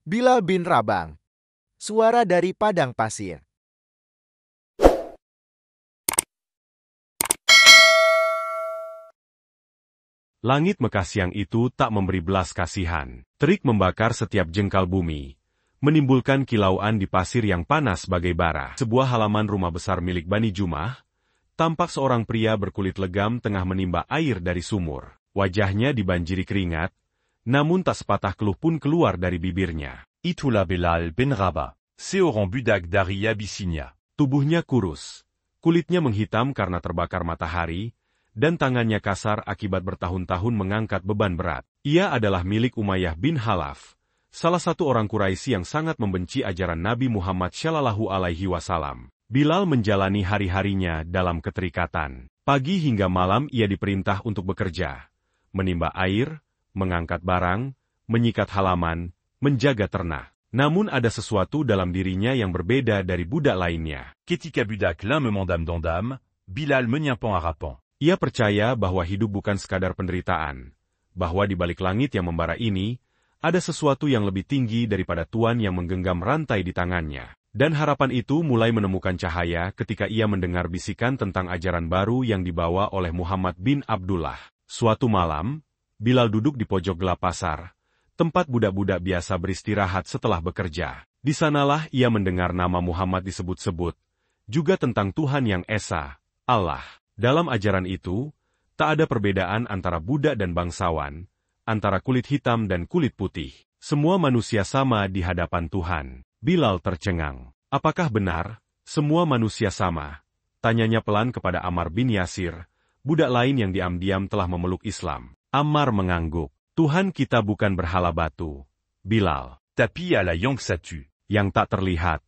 Bilal bin Rabah. Suara dari padang pasir. Langit Mekah siang itu tak memberi belas kasihan. Terik membakar setiap jengkal bumi, menimbulkan kilauan di pasir yang panas bagai bara. Sebuah halaman rumah besar milik Bani Jumah, tampak seorang pria berkulit legam tengah menimba air dari sumur. Wajahnya dibanjiri keringat, namun tak sepatah keluh pun keluar dari bibirnya. Itulah Bilal bin Rabah, seorang budak dari Abyssinia. Tubuhnya kurus, kulitnya menghitam karena terbakar matahari, dan tangannya kasar akibat bertahun-tahun mengangkat beban berat. Ia adalah milik Umayyah bin Khalaf, salah satu orang Quraisy yang sangat membenci ajaran Nabi Muhammad Shallallahu Alaihi Wasallam. Bilal menjalani hari-harinya dalam keterikatan. Pagi hingga malam ia diperintah untuk bekerja, menimba air, mengangkat barang, menyikat halaman, menjaga ternak. Namun ada sesuatu dalam dirinya yang berbeda dari budak lainnya. Ketika budak l'un me mandam d'andam, Bilal menyiapang harapan. Ia percaya bahwa hidup bukan sekadar penderitaan, bahwa di balik langit yang membara ini, ada sesuatu yang lebih tinggi daripada Tuan yang menggenggam rantai di tangannya. Dan harapan itu mulai menemukan cahaya ketika ia mendengar bisikan tentang ajaran baru yang dibawa oleh Muhammad bin Abdullah. Suatu malam, Bilal duduk di pojok gelap pasar, tempat budak-budak biasa beristirahat setelah bekerja. Di sanalah ia mendengar nama Muhammad disebut-sebut, juga tentang Tuhan yang Esa, Allah. Dalam ajaran itu, tak ada perbedaan antara budak dan bangsawan, antara kulit hitam dan kulit putih. Semua manusia sama di hadapan Tuhan. Bilal tercengang. Apakah benar, semua manusia sama? Tanyanya pelan kepada Ammar bin Yasir, budak lain yang diam-diam telah memeluk Islam. Ammar mengangguk. Tuhan kita bukan berhala batu, Bilal. Tapi Allah yang satu. Yang tak terlihat,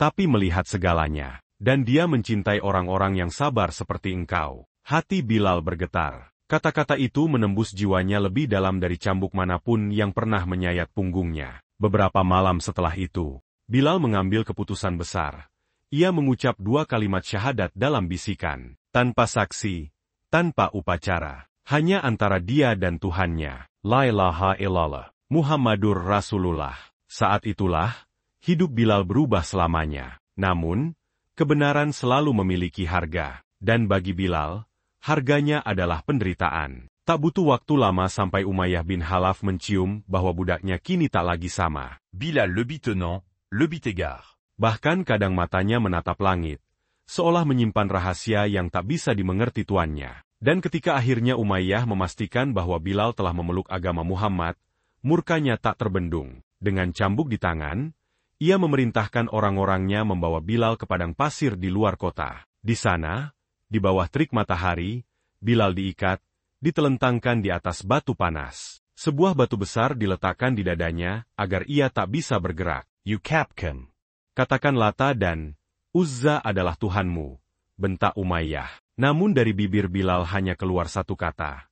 tapi melihat segalanya. Dan dia mencintai orang-orang yang sabar seperti engkau. Hati Bilal bergetar. Kata-kata itu menembus jiwanya lebih dalam dari cambuk manapun yang pernah menyayat punggungnya. Beberapa malam setelah itu, Bilal mengambil keputusan besar. Ia mengucap 2 kalimat syahadat dalam bisikan. Tanpa saksi, tanpa upacara. Hanya antara dia dan Tuhannya. La ilaha illallah. Muhammadur Rasulullah. Saat itulah, hidup Bilal berubah selamanya. Namun, kebenaran selalu memiliki harga. Dan bagi Bilal, harganya adalah penderitaan. Tak butuh waktu lama sampai Umayyah bin Khalaf mencium bahwa budaknya kini tak lagi sama. Bilal lebih tenang, lebih tegar. Bahkan kadang matanya menatap langit, seolah menyimpan rahasia yang tak bisa dimengerti tuannya. Dan ketika akhirnya Umayyah memastikan bahwa Bilal telah memeluk agama Muhammad, murkanya tak terbendung. Dengan cambuk di tangan, ia memerintahkan orang-orangnya membawa Bilal ke padang pasir di luar kota. Di sana, di bawah terik matahari, Bilal diikat, ditelentangkan di atas batu panas. Sebuah batu besar diletakkan di dadanya agar ia tak bisa bergerak. You captain. Katakan Lata dan Uzza adalah Tuhanmu, bentak Umayyah. Namun dari bibir Bilal hanya keluar satu kata.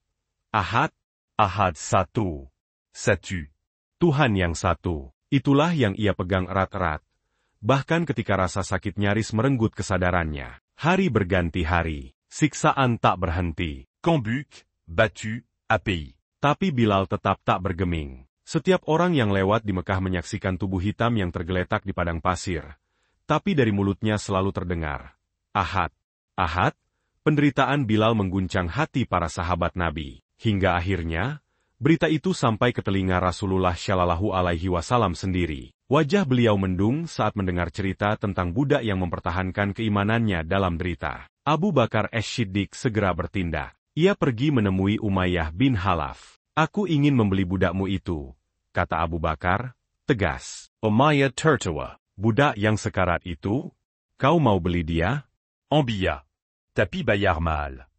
Ahad, Ahad satu. Satu. Tuhan yang satu. Itulah yang ia pegang erat-erat. Bahkan ketika rasa sakit nyaris merenggut kesadarannya. Hari berganti hari. Siksaan tak berhenti. Cambuk, battu, API. Tapi Bilal tetap tak bergeming. Setiap orang yang lewat di Mekah menyaksikan tubuh hitam yang tergeletak di padang pasir. Tapi dari mulutnya selalu terdengar. Ahad. Ahad. Penderitaan Bilal mengguncang hati para sahabat Nabi. Hingga akhirnya, berita itu sampai ke telinga Rasulullah Shallallahu Alaihi Wasallam sendiri. Wajah beliau mendung saat mendengar cerita tentang budak yang mempertahankan keimanannya dalam derita. Abu Bakar As-Siddiq segera bertindak. Ia pergi menemui Umayyah bin Khalaf. Aku ingin membeli budakmu itu, kata Abu Bakar, tegas. Umayyah tertawa. Budak yang sekarat itu? Kau mau beli dia? Ambiya. Tapi bayar mahal.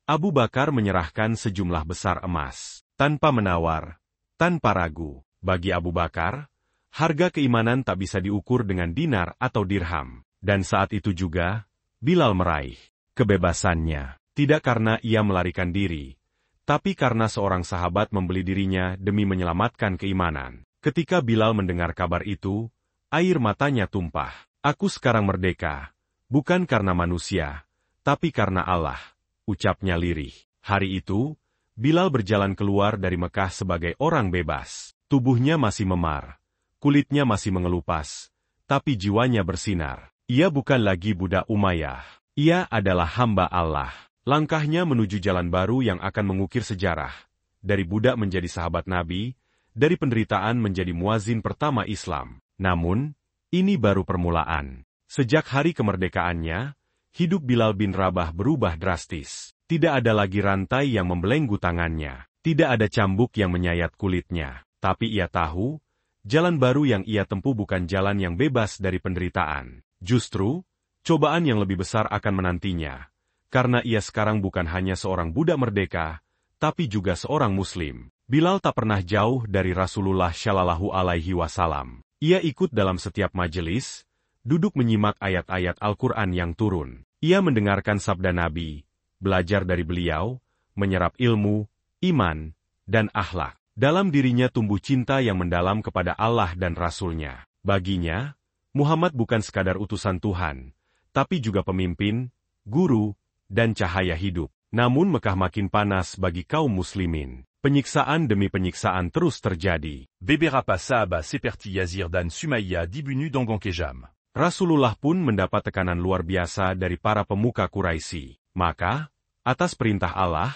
Abu Bakar menyerahkan sejumlah besar emas. Tanpa menawar, tanpa ragu. Bagi Abu Bakar, harga keimanan tak bisa diukur dengan dinar atau dirham. Dan saat itu juga, Bilal meraih kebebasannya. Tidak karena ia melarikan diri, tapi karena seorang sahabat membeli dirinya demi menyelamatkan keimanan. Ketika Bilal mendengar kabar itu, air matanya tumpah. Aku sekarang merdeka, bukan karena manusia, tapi karena Allah, ucapnya lirih. Hari itu, Bilal berjalan keluar dari Mekah sebagai orang bebas. Tubuhnya masih memar, kulitnya masih mengelupas, tapi jiwanya bersinar. Ia bukan lagi budak Umayyah. Ia adalah hamba Allah. Langkahnya menuju jalan baru yang akan mengukir sejarah. Dari budak menjadi sahabat Nabi, dari penderitaan menjadi muazin pertama Islam. Namun, ini baru permulaan. Sejak hari kemerdekaannya, hidup Bilal bin Rabah berubah drastis. Tidak ada lagi rantai yang membelenggu tangannya. Tidak ada cambuk yang menyayat kulitnya. Tapi ia tahu, jalan baru yang ia tempuh bukan jalan yang bebas dari penderitaan. Justru, cobaan yang lebih besar akan menantinya. Karena ia sekarang bukan hanya seorang budak merdeka, tapi juga seorang Muslim. Bilal tak pernah jauh dari Rasulullah Shallallahu Alaihi Wasallam. Ia ikut dalam setiap majelis, duduk menyimak ayat-ayat Al-Quran yang turun. Ia mendengarkan sabda Nabi, belajar dari beliau, menyerap ilmu, iman, dan akhlak. Dalam dirinya tumbuh cinta yang mendalam kepada Allah dan Rasul-Nya. Baginya, Muhammad bukan sekadar utusan Tuhan, tapi juga pemimpin, guru, dan cahaya hidup. Namun Mekah makin panas bagi kaum muslimin. Penyiksaan demi penyiksaan terus terjadi. Beberapa sahabat seperti Yazid dan Sumayyah dibunuh dengan kejam. Rasulullah pun mendapat tekanan luar biasa dari para pemuka Quraisy. Maka, atas perintah Allah,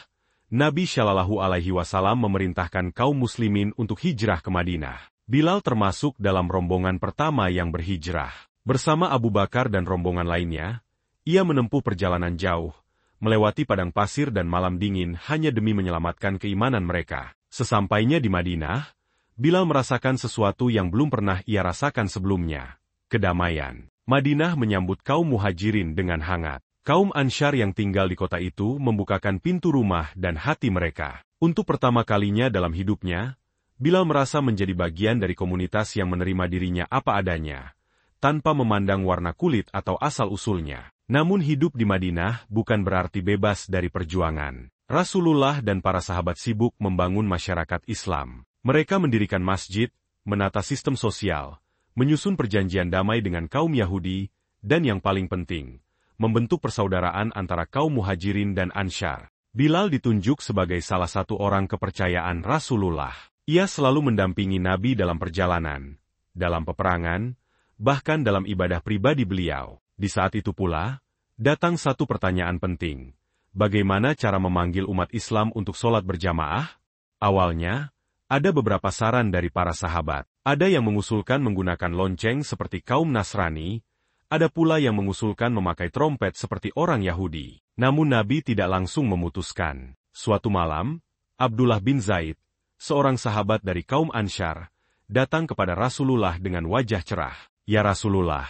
Nabi Shallallahu Alaihi Wasallam memerintahkan kaum muslimin untuk hijrah ke Madinah. Bilal termasuk dalam rombongan pertama yang berhijrah. Bersama Abu Bakar dan rombongan lainnya, ia menempuh perjalanan jauh, melewati padang pasir dan malam dingin hanya demi menyelamatkan keimanan mereka. Sesampainya di Madinah, Bilal merasakan sesuatu yang belum pernah ia rasakan sebelumnya. Kedamaian. Madinah menyambut kaum muhajirin dengan hangat. Kaum Ansyar yang tinggal di kota itu membukakan pintu rumah dan hati mereka. Untuk pertama kalinya dalam hidupnya, Bilal merasa menjadi bagian dari komunitas yang menerima dirinya apa adanya, tanpa memandang warna kulit atau asal-usulnya. Namun hidup di Madinah bukan berarti bebas dari perjuangan. Rasulullah dan para sahabat sibuk membangun masyarakat Islam. Mereka mendirikan masjid, menata sistem sosial, menyusun perjanjian damai dengan kaum Yahudi, dan yang paling penting, membentuk persaudaraan antara kaum muhajirin dan Ansyar. Bilal ditunjuk sebagai salah satu orang kepercayaan Rasulullah. Ia selalu mendampingi Nabi dalam perjalanan, dalam peperangan, bahkan dalam ibadah pribadi beliau. Di saat itu pula, datang satu pertanyaan penting. Bagaimana cara memanggil umat Islam untuk sholat berjamaah? Awalnya, ada beberapa saran dari para sahabat. Ada yang mengusulkan menggunakan lonceng seperti kaum Nasrani, ada pula yang mengusulkan memakai trompet seperti orang Yahudi. Namun Nabi tidak langsung memutuskan. Suatu malam, Abdullah bin Zaid, seorang sahabat dari kaum Ansyar, datang kepada Rasulullah dengan wajah cerah. Ya Rasulullah,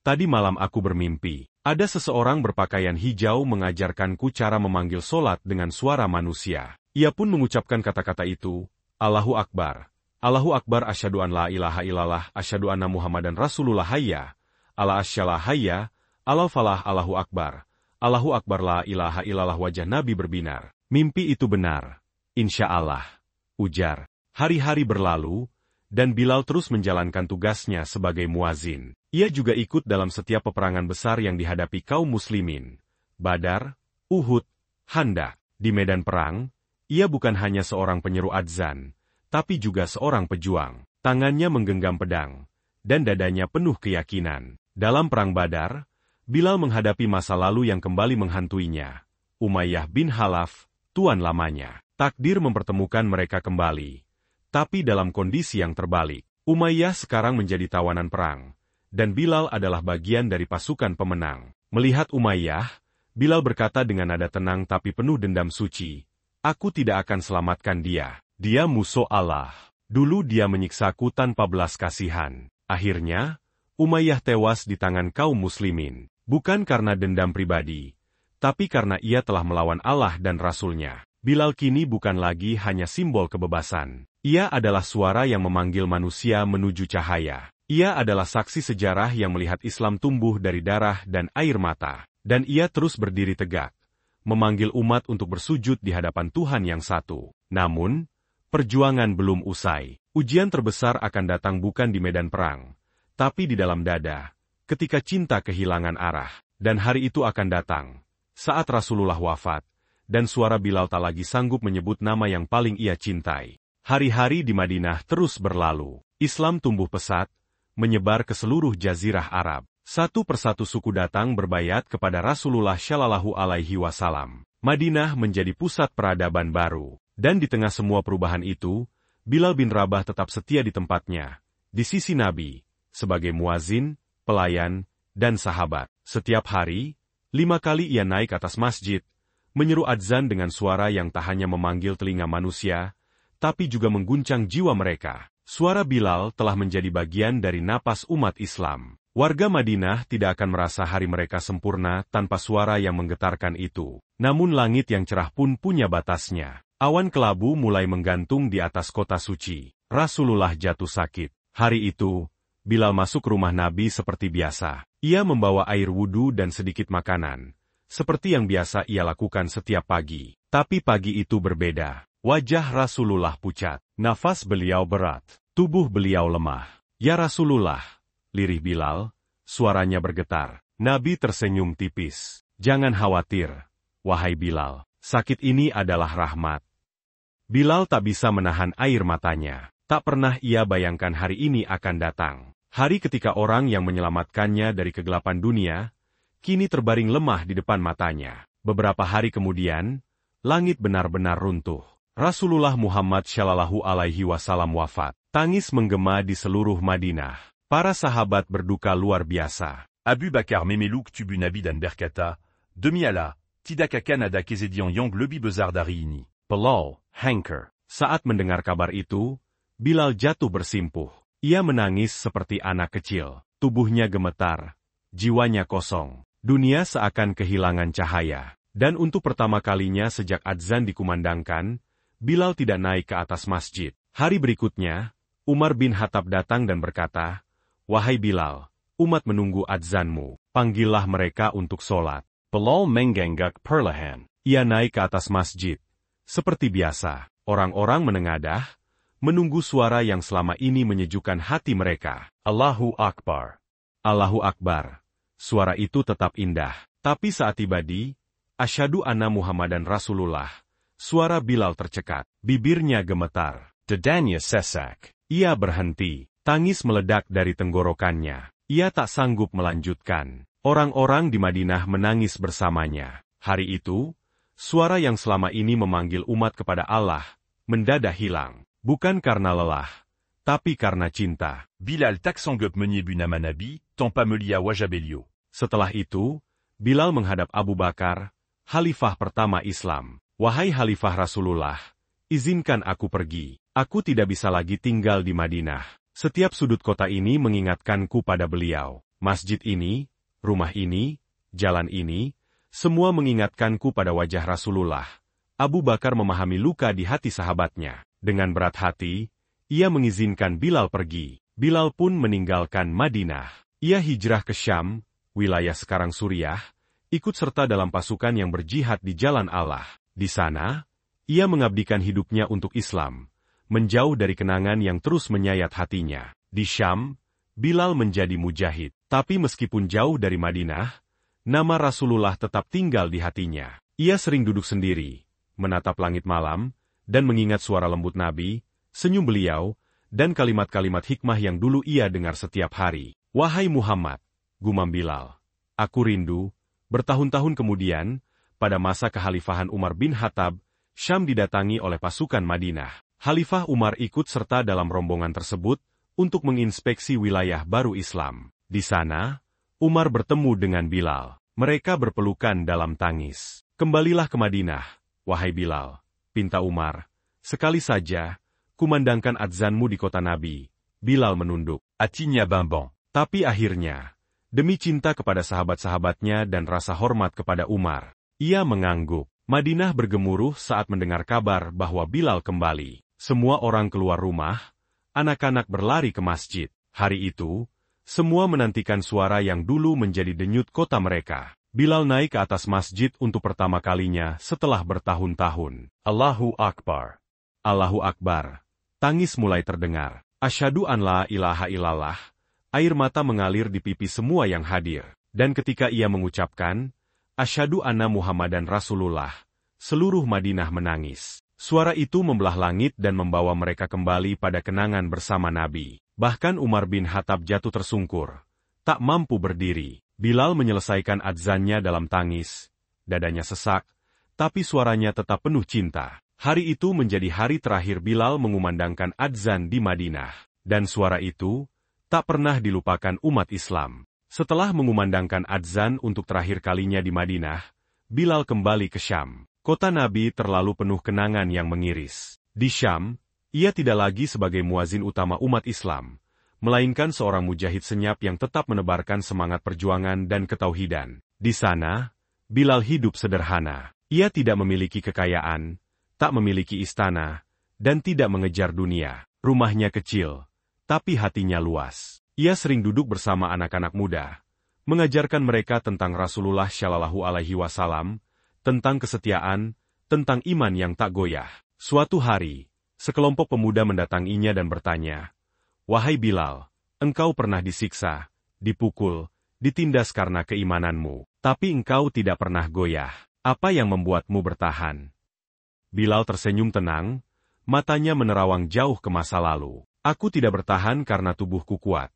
tadi malam aku bermimpi. Ada seseorang berpakaian hijau mengajarkanku cara memanggil solat dengan suara manusia. Ia pun mengucapkan kata-kata itu, Allahu Akbar. Allahu Akbar asyhadu an la ilaha illallah asyhadu anna Muhammadan Rasulullah hayya. Ala asyalah hayya, ala falah Allahu Akbar. Allahu Akbar la ilaha illallah wajah Nabi berbinar. Mimpi itu benar. Insya Allah. Ujar. Hari-hari berlalu, dan Bilal terus menjalankan tugasnya sebagai muazin. Ia juga ikut dalam setiap peperangan besar yang dihadapi kaum muslimin. Badar, Uhud, Khandaq. Di medan perang, ia bukan hanya seorang penyeru adzan, tapi juga seorang pejuang. Tangannya menggenggam pedang, dan dadanya penuh keyakinan. Dalam perang Badar, Bilal menghadapi masa lalu yang kembali menghantuinya. Umayyah bin Khalaf, tuan lamanya. Takdir mempertemukan mereka kembali. Tapi dalam kondisi yang terbalik, Umayyah sekarang menjadi tawanan perang, dan Bilal adalah bagian dari pasukan pemenang. Melihat Umayyah, Bilal berkata dengan nada tenang tapi penuh dendam suci, "Aku tidak akan selamatkan dia. Dia musuh Allah. Dulu dia menyiksaku tanpa belas kasihan." Akhirnya, Umayyah tewas di tangan kaum muslimin, bukan karena dendam pribadi, tapi karena ia telah melawan Allah dan Rasul-Nya. Bilal kini bukan lagi hanya simbol kebebasan. Ia adalah suara yang memanggil manusia menuju cahaya. Ia adalah saksi sejarah yang melihat Islam tumbuh dari darah dan air mata. Dan ia terus berdiri tegak, memanggil umat untuk bersujud di hadapan Tuhan yang satu. Namun, perjuangan belum usai. Ujian terbesar akan datang bukan di medan perang, tapi di dalam dada, ketika cinta kehilangan arah. Dan hari itu akan datang, saat Rasulullah wafat, dan suara Bilal tak lagi sanggup menyebut nama yang paling ia cintai. Hari-hari di Madinah terus berlalu. Islam tumbuh pesat, menyebar ke seluruh jazirah Arab. Satu persatu suku datang berbayat kepada Rasulullah Shallallahu Alaihi Wasallam. Madinah menjadi pusat peradaban baru. Dan di tengah semua perubahan itu, Bilal bin Rabah tetap setia di tempatnya, di sisi Nabi, sebagai muazin, pelayan, dan sahabat. Setiap hari, 5 kali ia naik atas masjid, menyeru adzan dengan suara yang tak hanya memanggil telinga manusia, tapi juga mengguncang jiwa mereka. Suara Bilal telah menjadi bagian dari napas umat Islam. Warga Madinah tidak akan merasa hari mereka sempurna tanpa suara yang menggetarkan itu. Namun langit yang cerah pun punya batasnya. Awan kelabu mulai menggantung di atas kota suci. Rasulullah jatuh sakit. Hari itu, Bilal masuk rumah Nabi seperti biasa. Ia membawa air wudhu dan sedikit makanan, seperti yang biasa ia lakukan setiap pagi. Tapi pagi itu berbeda. Wajah Rasulullah pucat. Nafas beliau berat. Tubuh beliau lemah. Ya Rasulullah, lirih Bilal, suaranya bergetar. Nabi tersenyum tipis. Jangan khawatir, wahai Bilal. Sakit ini adalah rahmat. Bilal tak bisa menahan air matanya. Tak pernah ia bayangkan hari ini akan datang. Hari ketika orang yang menyelamatkannya dari kegelapan dunia, kini terbaring lemah di depan matanya. Beberapa hari kemudian, langit benar-benar runtuh. Rasulullah Muhammad Shallallahu Alaihi Wasallam wafat. Tangis menggema di seluruh Madinah. Para sahabat berduka luar biasa. Abu Bakar Memeluk tubu Nabi dan berkata, Demi Allah, tidak akan ada kejadian yang lebih besar dari ini. Bilal, Hanker. Saat mendengar kabar itu, Bilal jatuh bersimpuh. Ia menangis seperti anak kecil. Tubuhnya gemetar, jiwanya kosong. Dunia seakan kehilangan cahaya. Dan untuk pertama kalinya sejak adzan dikumandangkan, Bilal tidak naik ke atas masjid. Hari berikutnya, Umar bin Khattab datang dan berkata, Wahai Bilal, umat menunggu adzanmu. Panggillah mereka untuk sholat. Bilal mengangguk perlahan. Ia naik ke atas masjid. Seperti biasa, orang-orang menengadah, menunggu suara yang selama ini menyejukkan hati mereka. Allahu Akbar. Allahu Akbar. Suara itu tetap indah. Tapi saat tiba di, Asyhadu anna Muhammadan Rasulullah, suara Bilal tercekat. Bibirnya gemetar. Dadanya sesak. Ia berhenti. Tangis meledak dari tenggorokannya. Ia tak sanggup melanjutkan. Orang-orang di Madinah menangis bersamanya. Hari itu, suara yang selama ini memanggil umat kepada Allah, mendadak hilang. Bukan karena lelah, tapi karena cinta. Bilal tak sanggup menyebu nama Nabi, tanpa melia wajah beliau. Setelah itu, Bilal menghadap Abu Bakar, Khalifah pertama Islam. Wahai Khalifah Rasulullah, izinkan aku pergi. Aku tidak bisa lagi tinggal di Madinah. Setiap sudut kota ini mengingatkanku pada beliau. Masjid ini, rumah ini, jalan ini, semua mengingatkanku pada wajah Rasulullah. Abu Bakar memahami luka di hati sahabatnya. Dengan berat hati, ia mengizinkan Bilal pergi. Bilal pun meninggalkan Madinah. Ia hijrah ke Syam, wilayah sekarang Suriah, ikut serta dalam pasukan yang berjihad di jalan Allah. Di sana, ia mengabdikan hidupnya untuk Islam, menjauh dari kenangan yang terus menyayat hatinya. Di Syam, Bilal menjadi mujahid. Tapi meskipun jauh dari Madinah, nama Rasulullah tetap tinggal di hatinya. Ia sering duduk sendiri, menatap langit malam, dan mengingat suara lembut Nabi, senyum beliau, dan kalimat-kalimat hikmah yang dulu ia dengar setiap hari. Wahai Muhammad, gumam Bilal, aku rindu. Bertahun-tahun kemudian, pada masa kekhalifahan Umar bin Khattab, Syam didatangi oleh pasukan Madinah. Khalifah Umar ikut serta dalam rombongan tersebut untuk menginspeksi wilayah baru Islam. Di sana, Umar bertemu dengan Bilal. Mereka berpelukan dalam tangis. Kembalilah ke Madinah, wahai Bilal, pinta Umar. Sekali saja, kumandangkan adzanmu di kota Nabi. Bilal menunduk. Atinya bambang. Tapi akhirnya, demi cinta kepada sahabat-sahabatnya dan rasa hormat kepada Umar, ia mengangguk. Madinah bergemuruh saat mendengar kabar bahwa Bilal kembali. Semua orang keluar rumah, anak-anak berlari ke masjid. Hari itu, semua menantikan suara yang dulu menjadi denyut kota mereka. Bilal naik ke atas masjid untuk pertama kalinya setelah bertahun-tahun. Allahu Akbar. Allahu Akbar. Tangis mulai terdengar. Asyhadu an la ilaha illallah. Air mata mengalir di pipi semua yang hadir. Dan ketika ia mengucapkan, Asyhadu anna Muhammadan Rasulullah, seluruh Madinah menangis. Suara itu membelah langit dan membawa mereka kembali pada kenangan bersama Nabi. Bahkan Umar bin Khattab jatuh tersungkur, tak mampu berdiri. Bilal menyelesaikan adzannya dalam tangis, dadanya sesak, tapi suaranya tetap penuh cinta. Hari itu menjadi hari terakhir Bilal mengumandangkan adzan di Madinah. Dan suara itu tak pernah dilupakan umat Islam. Setelah mengumandangkan adzan untuk terakhir kalinya di Madinah, Bilal kembali ke Syam. Kota Nabi terlalu penuh kenangan yang mengiris. Di Syam, ia tidak lagi sebagai muazin utama umat Islam, melainkan seorang mujahid senyap yang tetap menebarkan semangat perjuangan dan ketauhidan. Di sana, Bilal hidup sederhana. Ia tidak memiliki kekayaan, tak memiliki istana, dan tidak mengejar dunia. Rumahnya kecil, tapi hatinya luas. Ia sering duduk bersama anak-anak muda, mengajarkan mereka tentang Rasulullah Shallallahu Alaihi Wasallam, tentang kesetiaan, tentang iman yang tak goyah. Suatu hari, sekelompok pemuda mendatanginya dan bertanya, "Wahai Bilal, engkau pernah disiksa, dipukul, ditindas karena keimananmu, tapi engkau tidak pernah goyah. Apa yang membuatmu bertahan?" Bilal tersenyum tenang, matanya menerawang jauh ke masa lalu. "Aku tidak bertahan karena tubuhku kuat,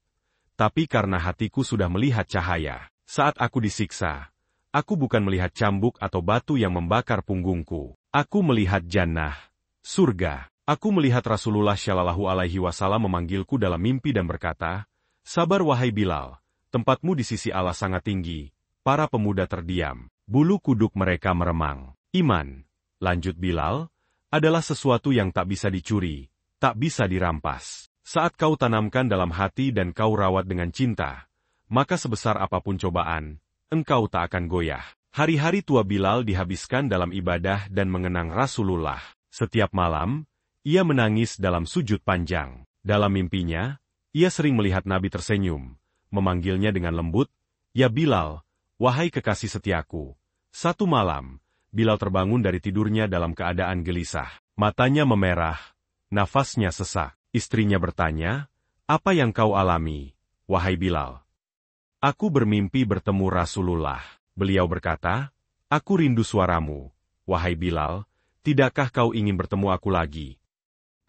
tapi karena hatiku sudah melihat cahaya. Saat aku disiksa, aku bukan melihat cambuk atau batu yang membakar punggungku. Aku melihat jannah, surga. Aku melihat Rasulullah Shallallahu Alaihi Wasallam memanggilku dalam mimpi dan berkata, 'Sabar wahai Bilal, tempatmu di sisi Allah sangat tinggi.' Para pemuda terdiam. Bulu kuduk mereka meremang. Iman, lanjut Bilal, adalah sesuatu yang tak bisa dicuri, tak bisa dirampas. Saat kau tanamkan dalam hati dan kau rawat dengan cinta, maka sebesar apapun cobaan, engkau tak akan goyah." Hari-hari tua Bilal dihabiskan dalam ibadah dan mengenang Rasulullah. Setiap malam, ia menangis dalam sujud panjang. Dalam mimpinya, ia sering melihat Nabi tersenyum, memanggilnya dengan lembut, "Ya Bilal, wahai kekasih setiaku." Satu malam, Bilal terbangun dari tidurnya dalam keadaan gelisah. Matanya memerah, nafasnya sesak. Istrinya bertanya, "Apa yang kau alami, wahai Bilal?" "Aku bermimpi bertemu Rasulullah." Beliau berkata, "Aku rindu suaramu, wahai Bilal, tidakkah kau ingin bertemu aku lagi?"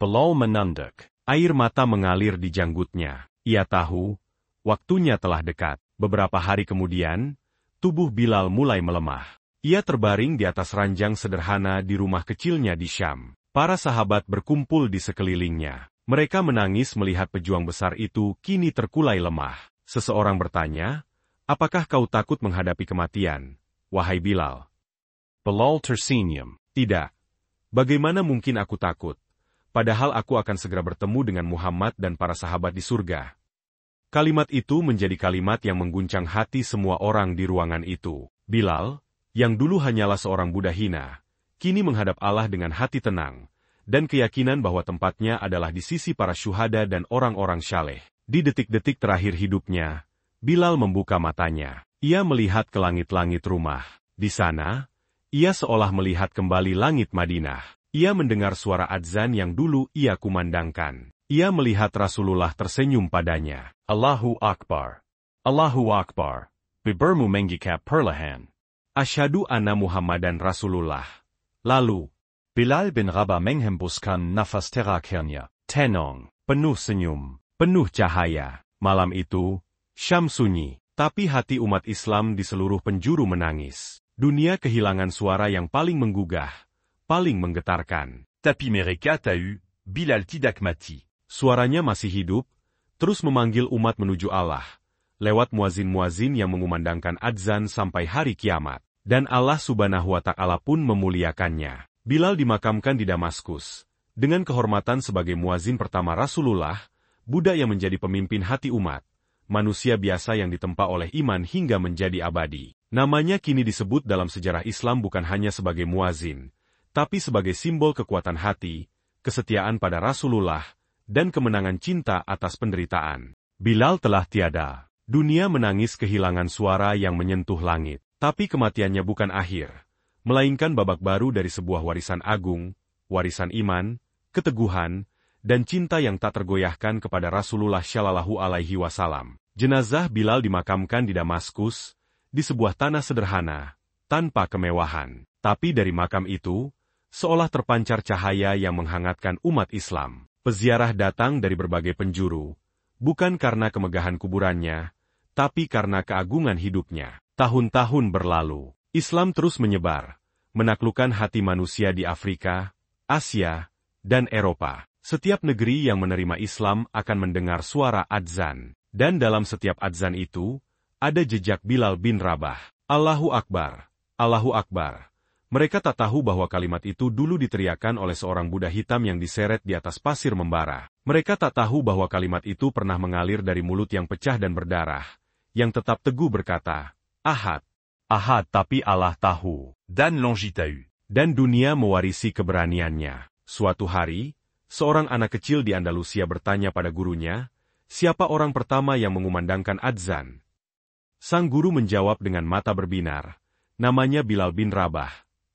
Bilal menanduk. Air mata mengalir di janggutnya. Ia tahu, waktunya telah dekat. Beberapa hari kemudian, tubuh Bilal mulai melemah. Ia terbaring di atas ranjang sederhana di rumah kecilnya di Syam. Para sahabat berkumpul di sekelilingnya. Mereka menangis melihat pejuang besar itu kini terkulai lemah. Seseorang bertanya, "Apakah kau takut menghadapi kematian, wahai Bilal?" Bilal tersenyum. "Tidak. Bagaimana mungkin aku takut? Padahal aku akan segera bertemu dengan Muhammad dan para sahabat di surga." Kalimat itu menjadi kalimat yang mengguncang hati semua orang di ruangan itu. Bilal, yang dulu hanyalah seorang budak hina, kini menghadap Allah dengan hati tenang, dan keyakinan bahwa tempatnya adalah di sisi para syuhada dan orang-orang saleh. Di detik-detik terakhir hidupnya, Bilal membuka matanya. Ia melihat ke langit-langit rumah. Di sana, ia seolah melihat kembali langit Madinah. Ia mendengar suara adzan yang dulu ia kumandangkan. Ia melihat Rasulullah tersenyum padanya. "Allahu Akbar. Allahu Akbar. Bibermu menggikap perlahan. Asyhadu anna Muhammadan Rasulullah." Lalu, Bilal bin Rabah menghembuskan nafas terakhirnya. Tenang, penuh senyum, penuh cahaya. Malam itu, Syam sunyi, tapi hati umat Islam di seluruh penjuru menangis. Dunia kehilangan suara yang paling menggugah, paling menggetarkan. "Tapi mereka tahu, Bilal tidak mati." Suaranya masih hidup, terus memanggil umat menuju Allah, lewat muazin-muazin yang mengumandangkan adzan sampai hari kiamat. Dan Allah Subhanahu wa Ta'ala pun memuliakannya. Bilal dimakamkan di Damaskus, dengan kehormatan sebagai muazin pertama Rasulullah, budak yang menjadi pemimpin hati umat, manusia biasa yang ditempa oleh iman hingga menjadi abadi. Namanya kini disebut dalam sejarah Islam bukan hanya sebagai muazin, tapi sebagai simbol kekuatan hati, kesetiaan pada Rasulullah, dan kemenangan cinta atas penderitaan. Bilal telah tiada. Dunia menangis kehilangan suara yang menyentuh langit. Tapi kematiannya bukan akhir, melainkan babak baru dari sebuah warisan agung, warisan iman, keteguhan, dan cinta yang tak tergoyahkan kepada Rasulullah Shallallahu Alaihi Wasallam. Jenazah Bilal dimakamkan di Damaskus, di sebuah tanah sederhana, tanpa kemewahan. Tapi dari makam itu, seolah terpancar cahaya yang menghangatkan umat Islam. Peziarah datang dari berbagai penjuru, bukan karena kemegahan kuburannya, tapi karena keagungan hidupnya. Tahun-tahun berlalu, Islam terus menyebar, menaklukkan hati manusia di Afrika, Asia, dan Eropa. Setiap negeri yang menerima Islam akan mendengar suara adzan, dan dalam setiap adzan itu, ada jejak Bilal bin Rabah. Allahu Akbar, Allahu Akbar. Mereka tak tahu bahwa kalimat itu dulu diteriakkan oleh seorang Buddha hitam yang diseret di atas pasir membara. Mereka tak tahu bahwa kalimat itu pernah mengalir dari mulut yang pecah dan berdarah, yang tetap teguh berkata, Ahad. Ahad tapi Allah tahu. Dan Longitahu. Dan dunia mewarisi keberaniannya. Suatu hari, seorang anak kecil di Andalusia bertanya pada gurunya, siapa orang pertama yang mengumandangkan adzan? Sang guru menjawab dengan mata berbinar, namanya Bilal bin Rabah.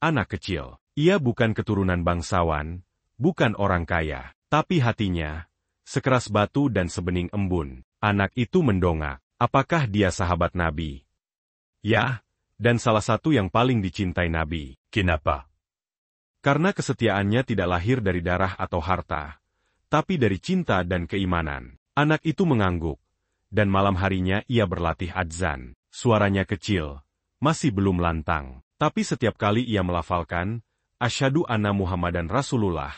Anak kecil. Ia bukan keturunan bangsawan, bukan orang kaya, tapi hatinya, sekeras batu dan sebening embun. Anak itu mendongak. Apakah dia sahabat Nabi? Ya, dan salah satu yang paling dicintai Nabi. Kenapa? Karena kesetiaannya tidak lahir dari darah atau harta, tapi dari cinta dan keimanan. Anak itu mengangguk, dan malam harinya ia berlatih adzan. Suaranya kecil, masih belum lantang. Tapi setiap kali ia melafalkan, Asyhadu anna Muhammadan Rasulullah,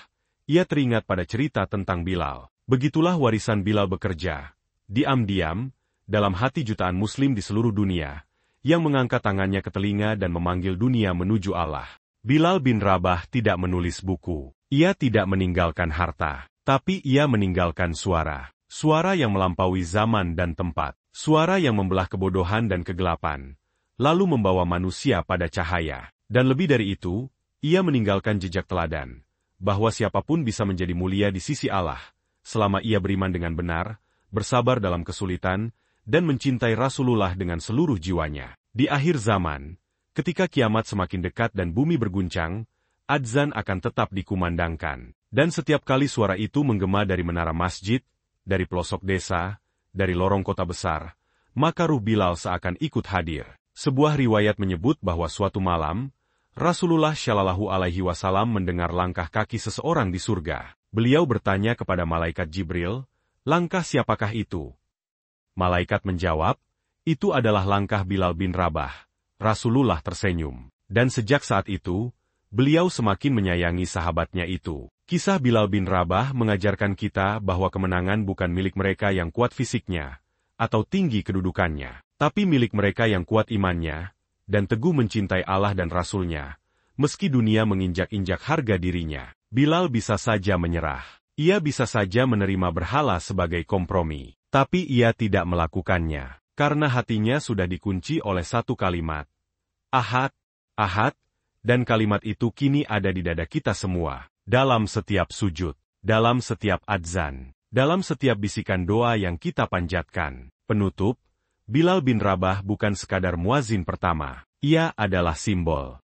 ia teringat pada cerita tentang Bilal. Begitulah warisan Bilal bekerja, diam-diam, dalam hati jutaan muslim di seluruh dunia, yang mengangkat tangannya ke telinga dan memanggil dunia menuju Allah. Bilal bin Rabah tidak menulis buku. Ia tidak meninggalkan harta, tapi ia meninggalkan suara. Suara yang melampaui zaman dan tempat. Suara yang membelah kebodohan dan kegelapan, lalu membawa manusia pada cahaya. Dan lebih dari itu, ia meninggalkan jejak teladan, bahwa siapapun bisa menjadi mulia di sisi Allah, selama ia beriman dengan benar, bersabar dalam kesulitan, dan mencintai Rasulullah dengan seluruh jiwanya. Di akhir zaman, ketika kiamat semakin dekat dan bumi berguncang, adzan akan tetap dikumandangkan. Dan setiap kali suara itu menggema dari menara masjid, dari pelosok desa, dari lorong kota besar, maka ruh Bilal seakan ikut hadir. Sebuah riwayat menyebut bahwa suatu malam, Rasulullah Shallallahu Alaihi Wasallam mendengar langkah kaki seseorang di surga. Beliau bertanya kepada malaikat Jibril, langkah siapakah itu? Malaikat menjawab, itu adalah langkah Bilal bin Rabah. Rasulullah tersenyum. Dan sejak saat itu, beliau semakin menyayangi sahabatnya itu. Kisah Bilal bin Rabah mengajarkan kita bahwa kemenangan bukan milik mereka yang kuat fisiknya, atau tinggi kedudukannya, tapi milik mereka yang kuat imannya, dan teguh mencintai Allah dan Rasul-Nya, meski dunia menginjak-injak harga dirinya. Bilal bisa saja menyerah. Ia bisa saja menerima berhala sebagai kompromi, tapi ia tidak melakukannya, karena hatinya sudah dikunci oleh satu kalimat. Ahad, Ahad, dan kalimat itu kini ada di dada kita semua, dalam setiap sujud, dalam setiap adzan, dalam setiap bisikan doa yang kita panjatkan. Penutup, Bilal bin Rabah bukan sekadar muazin pertama. Ia adalah simbol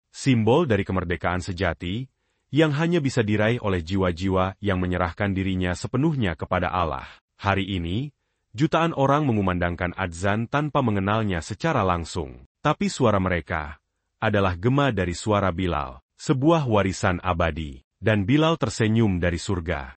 dari kemerdekaan sejati, yang hanya bisa diraih oleh jiwa-jiwa yang menyerahkan dirinya sepenuhnya kepada Allah. Hari ini, jutaan orang mengumandangkan adzan tanpa mengenalnya secara langsung. Tapi suara mereka adalah gema dari suara Bilal, sebuah warisan abadi. Dan Bilal tersenyum dari surga.